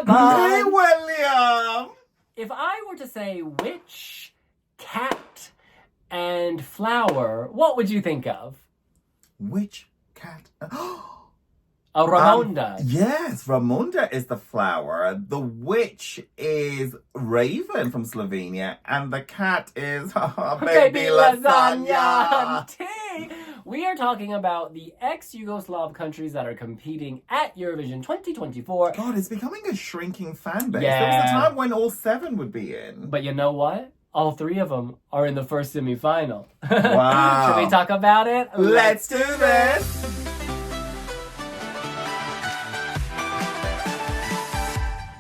Hey, Bugs. William! If I were to say witch, cat, and flower, what would you think of? Which cat? A Ramonda. Yes, Ramonda is the flower. The witch is Raven from Slovenia, and the cat is baby lasagna. Tea. We are talking about the ex-Yugoslav countries that are competing at Eurovision 2024. God, it's becoming a shrinking fan base. Yeah. There was a time when all 7 would be in. But you know what? All 3 of them are in the first semi-final. Wow. Should we talk about it? Let's do this!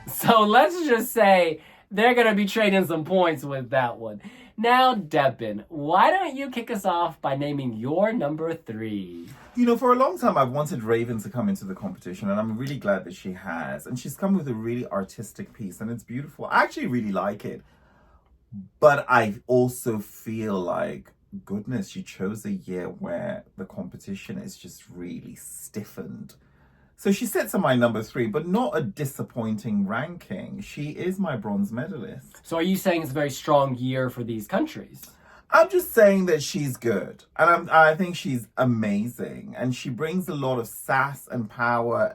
So let's just say they're going to be trading some points with that one. Now, Debin, why don't you kick us off by naming your number 3? You know, for a long time, I've wanted Raven to come into the competition, and I'm really glad that she has. And she's come with a really artistic piece, and it's beautiful. I actually really like it. But I also feel like, goodness, she chose a year where the competition is just really stiffened. So she sits on my number 3, but not a disappointing ranking. She is my bronze medalist. So are you saying it's a very strong year for these countries? I'm just saying that she's good. And I think she's amazing. And she brings a lot of sass and power.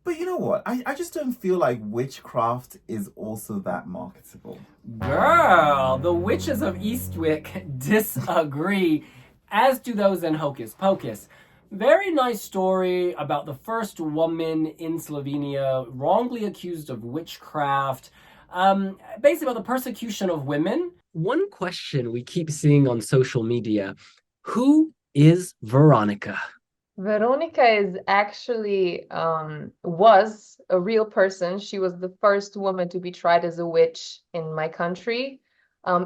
But you know what? I just don't feel like witchcraft is also that marketable. Girl, the witches of Eastwick disagree, as do those in Hocus Pocus. Very nice story about the first woman in Slovenia wrongly accused of witchcraft. Basically about the persecution of women. One question we keep seeing on social media, who is Veronika? Veronika is actually was a real person. She was the first woman to be tried as a witch in my country.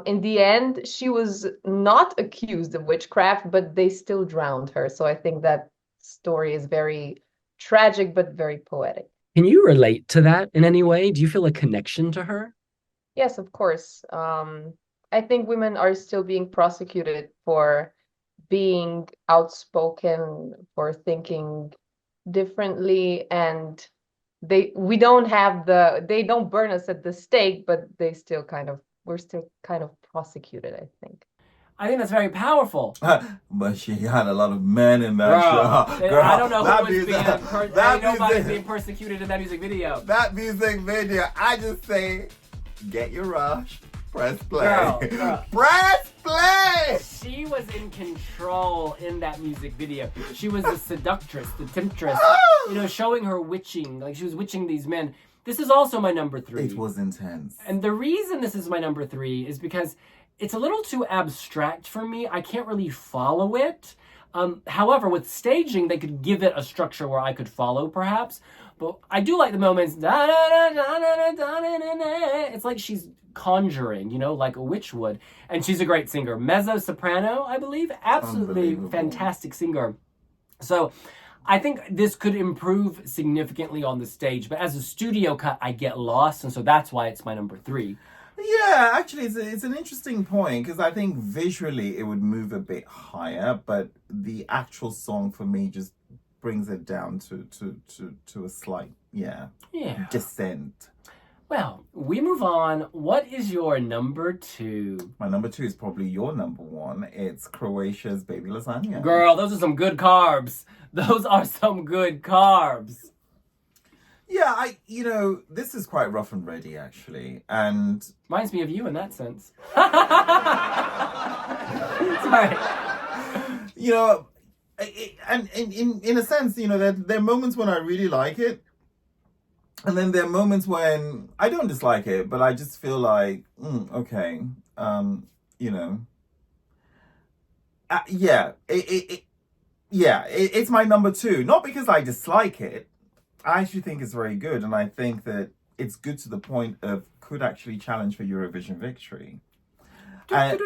In the end, she was not accused of witchcraft, but they still drowned her. So I think that story is very tragic, but very poetic. Can you relate to that in any way? Do you feel a connection to her? Yes, of course. I think women are still being prosecuted for being outspoken, for thinking differently, and they don't burn us at the stake, but we're still kind of prosecuted, I think. I think that's very powerful. But she had a lot of men in that show. Girl, I don't know who was nobody's being persecuted in that music video. That music video, I just say, get your rush, press play. Girl. Press play! She was in control in that music video. She was the seductress, the temptress, showing her witching. Like, she was witching these men. This is also my number 3. It was intense. And the reason this is my number 3 is because it's a little too abstract for me. I can't really follow it. However, with staging, they could give it a structure where I could follow, perhaps. But I do like the moments. It's like she's conjuring, like a witch would. And she's a great singer. Mezzo-soprano, I believe. Absolutely fantastic singer. So I think this could improve significantly on the stage. But as a studio cut, I get lost. And so that's why it's my number 3. Yeah, actually, it's an interesting point, because I think visually it would move a bit higher, but the actual song for me just brings it down to a slight descent. Well, we move on. What is your number 2? My number 2 is probably your number 1. It's Croatia's baby lasagna. Girl, those are some good carbs. Those are some good carbs. Yeah, this is quite rough and ready, actually. And reminds me of you in that sense. Sorry. And in a sense, there are moments when I really like it. And then there are moments when I don't dislike it, but I just feel like, okay, it's my number 2. Not because I dislike it. I actually think it's very good, and I think that it's good to the point of could actually challenge for Eurovision victory. And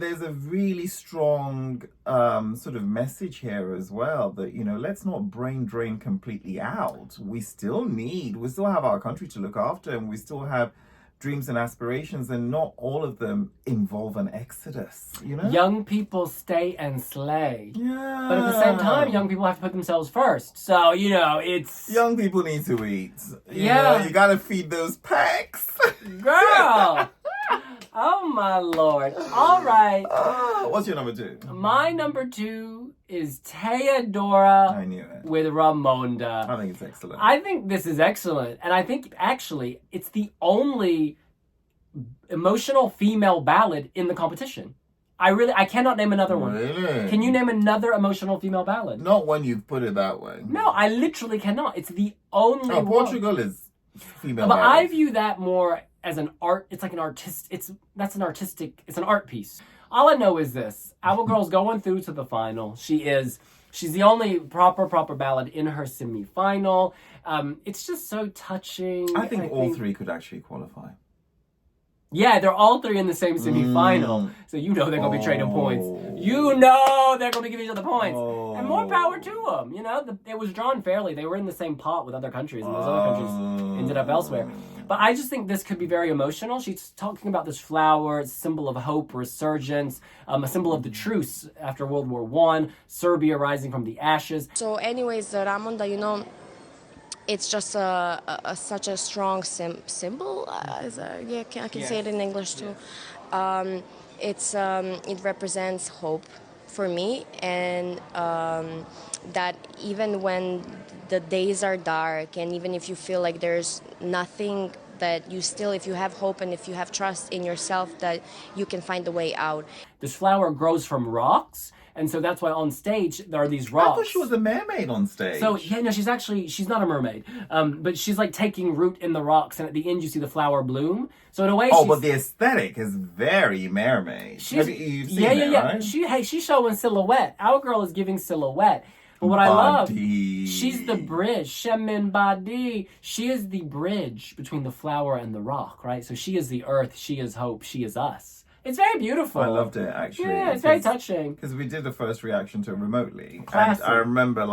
there's a really strong sort of message here as well that, let's not brain drain completely out. We still have our country to look after, and we still have dreams and aspirations, and not all of them involve an exodus, you know? Young people stay and slay. Yeah. But at the same time, young people have to put themselves first. So, you know, it's... Young people need to eat. You Yeah. know, you gotta feed those packs. Girl! Oh, my Lord. All right. What's your number 2? My number 2 is Teya Dora I knew it. with Ramonda. I think it's excellent. I think this is excellent. And I think, actually, it's the only emotional female ballad in the competition. I cannot name another one. Really? Can you name another emotional female ballad? Not when you put it that way. No, I literally cannot. It's the only one. Portugal is female. But I ballads. view that more as an art. It's like an artist. It's an art piece. All I know is this: our girl's going through to the final. She's the only proper ballad in her semi-final. It's just so touching. I think all 3 could actually qualify. Yeah, they're all 3 in the same semi-final. So you know they're going to be trading points. You know they're going to give each other points. And more power to them. You know, it was drawn fairly. They were in the same pot with other countries, and those other countries ended up elsewhere. But I just think this could be very emotional. She's talking about this flower, it's a symbol of hope, resurgence, a symbol of the truce after World War I, Serbia rising from the ashes. So anyways, Ramonda, you know, it's just such a strong symbol. I can say it in English too. It represents hope for me, and that even when the days are dark, and even if you feel like there's nothing, that you still, if you have hope and if you have trust in yourself, that you can find a way out. This flower grows from rocks. And so that's why on stage there are these rocks. I thought she was a mermaid on stage. So yeah, no, she's not a mermaid. But she's like taking root in the rocks, and at the end you see the flower bloom. So in a way, but the aesthetic is very mermaid. You've seen it, right? She's showing silhouette. Our girl is giving silhouette. But what I love, she's the bridge. Shemin Badi. She is the bridge between the flower and the rock, right? So she is the earth. She is hope. She is us. It's very beautiful. I loved it, actually. Yeah, it's very touching. Because we did the first reaction to it remotely. Classic. And I remember,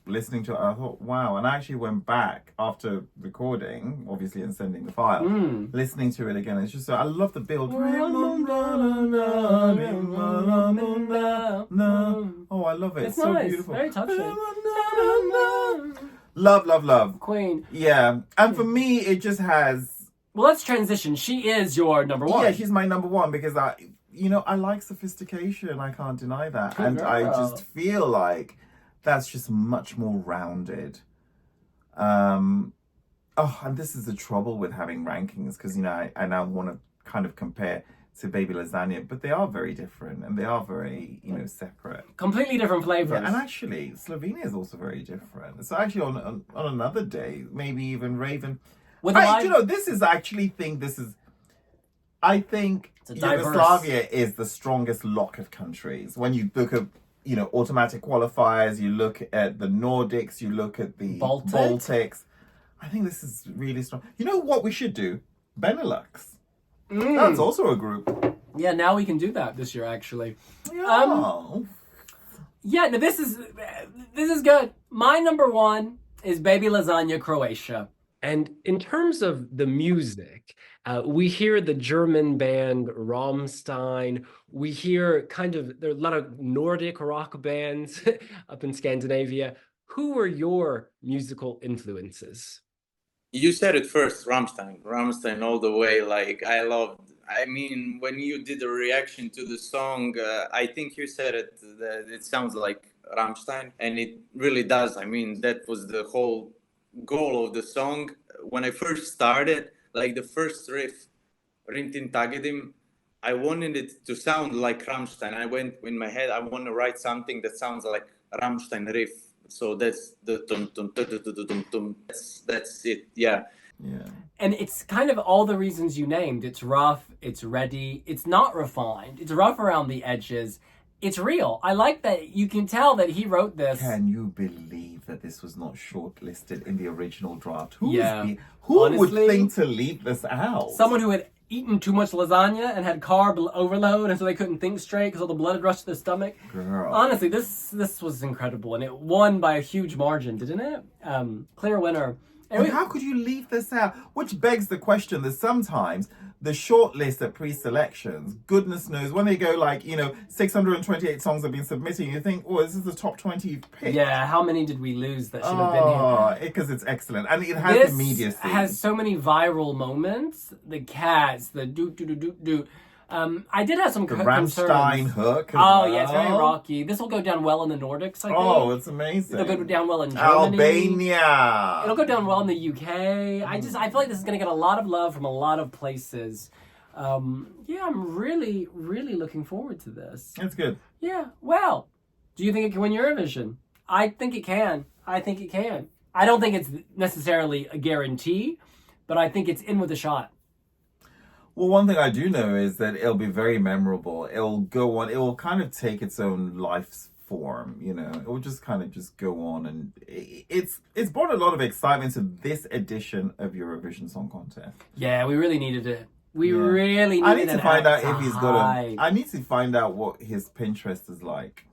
listening to it, and I thought, wow. And I actually went back after recording, obviously, and sending the file, listening to it again. It's just, I love the build. Oh, I love it. It's so nice. beautiful. Very touching. Love. Queen. Yeah. And for me, it just has... Well, let's transition. She is your number 1. Yeah, she's my number 1 because I like sophistication. I can't deny that. Good and girl. I just feel like that's just much more rounded. And this is the trouble with having rankings because, I now want to kind of compare to Baby Lasagna, but they are very different and they are very, separate. Completely different flavors. Yeah, and actually, Slovenia is also very different. So actually, on another day, maybe even Raiven... I think Yugoslavia is the strongest lock of countries. When you look at, automatic qualifiers, you look at the Nordics, you look at the Baltics. I think this is really strong. You know what we should do? Benelux. That's also a group. Yeah, now we can do that this year, actually. Yeah. No, this is good. My number 1 is Baby Lasagna, Croatia. And in terms of the music, we hear the German band Rammstein. We hear there are a lot of Nordic rock bands up in Scandinavia. Who were your musical influences? You said it first, Rammstein all the way. When you did a reaction to the song, I think you said it, that it sounds like Rammstein, and it really does. That was the whole goal of the song. When I first started, the first riff, Rintin Tagedim, I wanted it to sound like Rammstein. I went in my head, I want to write something that sounds like Rammstein riff. So that's the tum tum tum tum tum tum. That's it. Yeah. And it's kind of all the reasons you named. It's rough, it's ready, it's not refined, it's rough around the edges. It's real. I like that you can tell that he wrote this. Can you believe that this was not shortlisted in the original draft? Who would think to leave this out? Someone who had eaten too much lasagna and had carb overload, and so they couldn't think straight because all the blood had rushed to their stomach. Girl. Honestly, this was incredible, and it won by a huge margin, didn't it? Clear winner. And how could you leave this out? Which begs the question that sometimes the short list at pre-selections, goodness knows, when they go like, 628 songs have been submitted, you think, oh, this is the top 20 you've picked. Yeah, how many did we lose that should have been here? Oh, because it's excellent. And it has This immediacy. has so many viral moments. The cats, the do. I did have some the concerns. Rammstein hook. Yeah, it's very rocky. This will go down well in the Nordics, I think. Oh, it's amazing. It'll go down well in Germany. Albania. It'll go down well in the UK. I feel like this is going to get a lot of love from a lot of places. I'm really, really looking forward to this. It's good. Yeah. Well, do you think it can win Eurovision? I think it can. I don't think it's necessarily a guarantee, but I think it's in with a shot. Well, one thing I do know is that it'll be very memorable. It'll go on. It will kind of take its own life's form, It will just kind of go on, and it's brought a lot of excitement to this edition of Eurovision Song Contest. Yeah, we really needed it. We really needed it. I need to find out if he's got I need to find out what his Pinterest is like.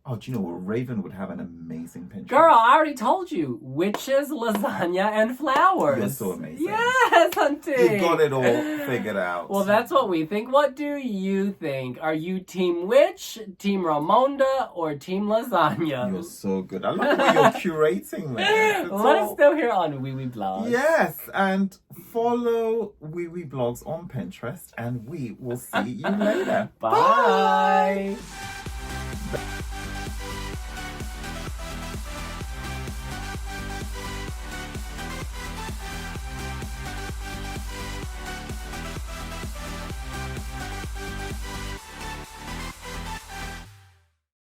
Oh, do you know what? Raiven would have an amazing Pinterest. Girl, I already told you. Witches, lasagna, and flowers. You're so amazing. Yes, hunting. You've got it all figured out. Well, that's what we think. What do you think? Are you Team Witch, Team Ramonda, or Team Lasagna? You're so good. I love the way you're curating this. Let us know here on Wiwibloggs. Yes, and follow Wiwibloggs on Pinterest, and we will see you later. Bye.